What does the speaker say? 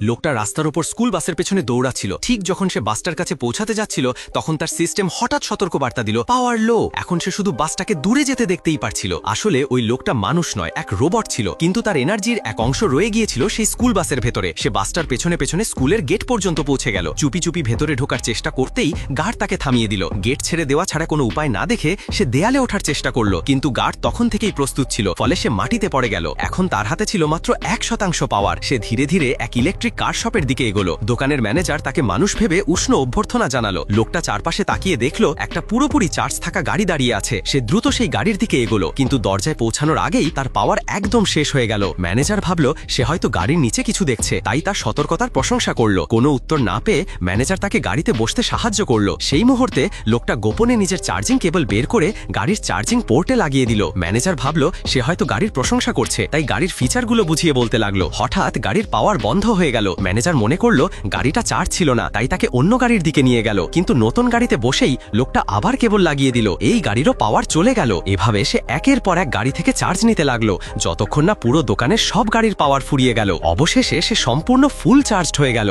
লোকটা রাস্তার ওপর স্কুল বাসের পেছনে দৌড়াচ্ছিল। ঠিক যখন সে বাসটার কাছে পৌঁছাতে যাচ্ছিল তখন তার সিস্টেম হঠাৎ সতর্কবার্তা দিল, পাওয়ার লো। এখন সে শুধু বাসটাকে দূরে যেতে দেখতেই পারছিল। আসলে ওই লোকটা মানুষ নয়, এক রোবট ছিল, কিন্তু তার এনার্জির এক অংশ রয়ে গিয়েছিল সেই স্কুল বাসের ভেতরে। সে বাসটার পেছনে পেছনে স্কুলের গেট পর্যন্ত পৌঁছে গেল। চুপি চুপি ভেতরে ঢোকার চেষ্টা করতেই গার্ড তাকে থামিয়ে দিল। গেট ছেড়ে দেওয়া ছাড়া কোনো উপায় না দেখে সে দেয়ালে ওঠার চেষ্টা করলো, কিন্তু গার্ড তখন থেকেই প্রস্তুত ছিল, ফলে সে মাটিতে পড়ে গেল। এখন তার হাতে ছিল মাত্র 1% পাওয়ার। সে ধীরে ধীরে এক ইলেকট্রিক কার শপের দিকে এগোলো। দোকানের ম্যানেজার তাকে মানুষ ভেবে উষ্ণ অভ্যর্থনা জানালো। লোকটা চারপাশে তাকিয়ে দেখলো একটা পুরোপুরি চার্জ থাকা গাড়ি দাঁড়িয়ে আছে। সে দ্রুত সেই গাড়ির দিকে এগোলো, কিন্তু দরজায় পৌঁছানোর আগেই তার পাওয়ার একদম শেষ হয়ে গেল। ম্যানেজার ভাবলো সে হয়তো গাড়ির নিচে কিছু দেখছে, তাই তার সতর্কতার প্রশংসা করলো। কোনো উত্তর না পেয়ে ম্যানেজার তাকে গাড়িতে বসতে সাহায্য করলো। সেই মুহূর্তে লোকটা গোপনে নিজের চার্জিং কেবল বের করে গাড়ির চার্জিং পোর্টে লাগিয়ে দিল। ম্যানেজার ভাবলো সে হয়তো গাড়ির প্রশংসা করছে, তাই গাড়ির ফিচারগুলো বুঝিয়ে বলতে লাগলো। হঠাৎ গাড়ির পাওয়ার বন্ধ হয়ে গেল। ম্যানেজার মনে করলো গাড়িটা চার্জ ছিল না, তাই তাকে অন্য গাড়ির দিকে নিয়ে গেল। কিন্তু নতুন গাড়িতে বসেই লোকটা আবার কেবল লাগিয়ে দিল। এই গাড়িরও পাওয়ার চলে গেল। এভাবে সে একের পর এক গাড়ি থেকে চার্জ নিতে লাগলো, যতক্ষণ না পুরো দোকানের সব গাড়ির পাওয়ার ফুরিয়ে গেল। অবশেষে সে সম্পূর্ণ ফুল চার্জড হয়ে গেল।